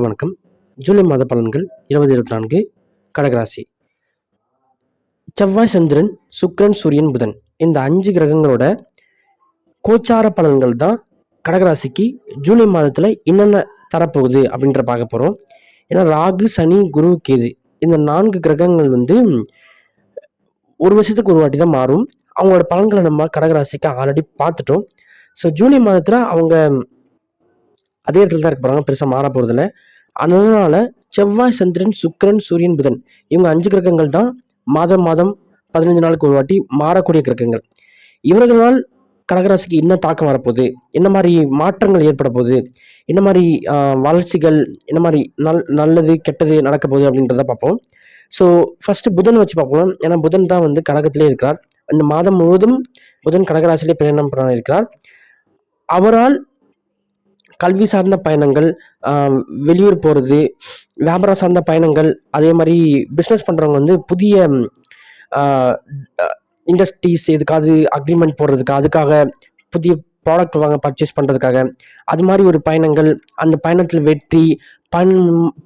வணக்கம். ஜூலை மாத பலன்கள் 2024 கடகராசி. செவ்வாய், சந்திரன், சுக்கிரன், சூரியன், புதன் இந்த 5 கிரகங்களோட கோச்சார பலன்கள் தான் கடகராசிக்கு ஜூலை மாதத்துல என்னென்ன தரப்போகுது அப்படின்ற பார்க்க போறோம். ஏன்னா ராகு, சனி, குரு, கேது இந்த 4 கிரகங்கள் ஒரு வருஷத்துக்கு ஒரு வாட்டி தான் மாறும். அவங்களோட பலன்களை நம்ம கடகராசிக்கு ஆல்ரெடி பார்த்துட்டோம். ஸோ ஜூலை மாதத்துல அவங்க அதே இடத்துல தான் இருக்க போறாங்க, பெருசா மாற போறதில்ல. அதனால செவ்வாய், சந்திரன், சுக்கிரன், சூரியன், புதன் இவங்க 5 கிரகங்கள் தான் மாதம் 15 நாளுக்கு ஒரு வாட்டி மாறக்கூடிய கிரகங்கள். இவர்களால் கடகராசிக்கு என்ன தாக்கம் வரப்போகுது, என்ன மாதிரி மாற்றங்கள் ஏற்பட போகுது, என்ன மாதிரி வளர்ச்சிகள், என்ன மாதிரி நல்லது கெட்டது நடக்க போகுது அப்படின்றத பார்ப்போம். ஸோ ஃபர்ஸ்ட் புதன் வச்சு பார்ப்போம். ஏன்னா புதன் தான் கடகத்திலே இருக்கிறார். இந்த மாதம் முழுவதும் புதன் கடகராசிலே பயணம் பண்ண இருக்கிறார். அவரால் கல்வி சார்ந்த பயணங்கள், வெளியூர் போகிறது, வியாபாரம் சார்ந்த பயணங்கள், அதே மாதிரி பிஸ்னஸ் பண்ணுறவங்க புதிய இண்டஸ்ட்ரீஸ் எதுக்காவது அக்ரிமெண்ட் போடுறதுக்கு, அதுக்காக புதிய ப்ராடக்ட் வாங்க பர்ச்சேஸ் பண்ணுறதுக்காக அது மாதிரி ஒரு பயணங்கள், அந்த பயணத்தில் வெற்றி,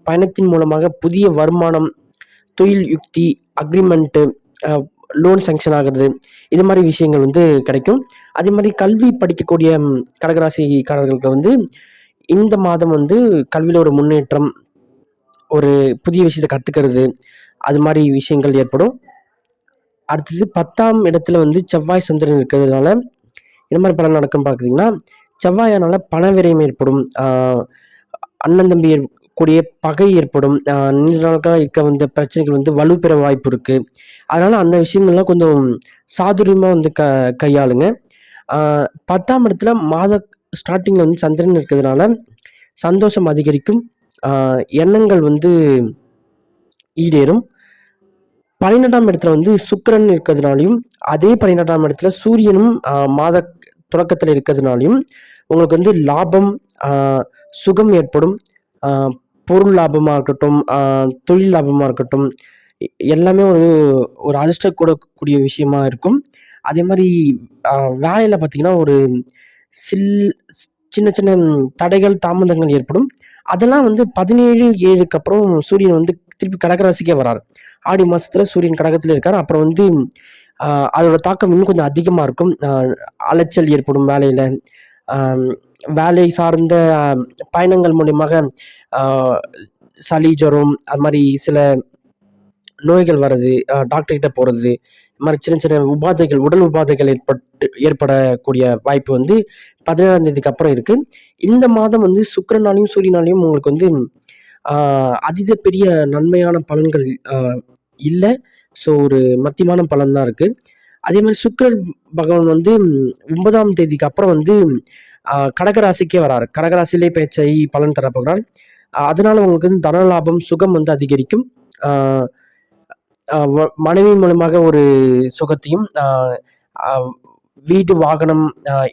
பயணத்தின் மூலமாக புதிய வருமானம், தொழில் யுக்தி, அக்ரிமெண்ட்டு, லோன் சேங்ஷன் ஆகுறது, இது மாதிரி விஷயங்கள் கிடைக்கும். அதே மாதிரி கல்வி படிக்கக்கூடிய கடகராசிக்காரர்களுக்கு இந்த மாதம் கல்வியில் ஒரு முன்னேற்றம், ஒரு புதிய விஷயத்தை கற்றுக்கிறது, அது மாதிரி விஷயங்கள் ஏற்படும். அடுத்தது 10ஆம் இடத்துல செவ்வாய், சந்திரன் இருக்கிறதுனால என்ன மாதிரி பலன் நடக்கும்னு பார்க்குறீங்கன்னா, செவ்வாயானால பண விரயம் ஏற்படும், அண்ணன் தம்பி கூடிய பகை ஏற்படும், நீண்ட நாட்களாக இருக்க பிரச்சனைகள் வலுப்பெற வாய்ப்பு இருக்கு. அதனால அந்த விஷயங்கள்லாம் கொஞ்சம் சாதுரியமா கையாளுங்க. 10ஆம் இடத்துல மாத ஸ்டார்டிங்ல சந்திரன் இருக்கிறதுனால சந்தோஷம் அதிகரிக்கும், எண்ணங்கள் ஈடேறும். 12ஆம் இடத்துல சுக்கிரன் இருக்கிறதுனாலையும், அதே 12ஆம் இடத்துல சூரியனும் மாத தொடக்கத்தில் இருக்கிறதுனாலையும் உங்களுக்கு லாபம், சுகம் ஏற்படும். பொருள் லாபமா இருக்கட்டும், தொழில் லாபமா இருக்கட்டும், எல்லாமே ஒரு அதிர்ஷ்டம் கூடக்கூடிய விஷயமா இருக்கும். அதே மாதிரி வேலையில பார்த்தீங்கன்னா ஒரு சின்ன சின்ன தடைகள், தாமதங்கள் ஏற்படும். அதெல்லாம் 17/7க்கு அப்புறம் சூரியன் திருப்பி கடகராசிக்கே வராரு. ஆடி மாசத்துல சூரியன் கடகத்துல இருக்காரு. அப்புறம் அதோட தாக்கம் இன்னும் கொஞ்சம் அதிகமா இருக்கும். அலைச்சல் ஏற்படும் வேலையில, வேலை சார்ந்த பயணங்கள் மூலியமாக சளி, ஜுரம், அது மாதிரி சில நோய்கள் வர்றது, டாக்டர் கிட்ட போறது, இது மாதிரி சின்ன சின்ன உபாதைகள், உடல் உபாதைகள் ஏற்படக்கூடிய வாய்ப்பு 17ஆம் தேதிக்கு அப்புறம் இருக்கு. இந்த மாதம் சுக்கிரனாலையும் சூரியனாலையும் உங்களுக்கு அதீத பெரிய நன்மையான பலன்கள் இல்லை. ஸோ ஒரு மத்தியமான பலன் தான் இருக்கு. அதே மாதிரி சுக்கிரன் பகவான் 9ஆம் தேதிக்கு அப்புறம் கடகராசிக்கே வராரு. கடகராசியிலே பேச்சாகி பலன் தரப்போகிறார். அதனால உங்களுக்கு தன லாபம், சுகம் அதிகரிக்கும். மனைவி மூலமாக ஒரு சுகத்தையும், வீடு, வாகனம்,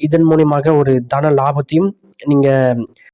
இதன் மூலியமாக ஒரு தன லாபத்தையும் நீங்க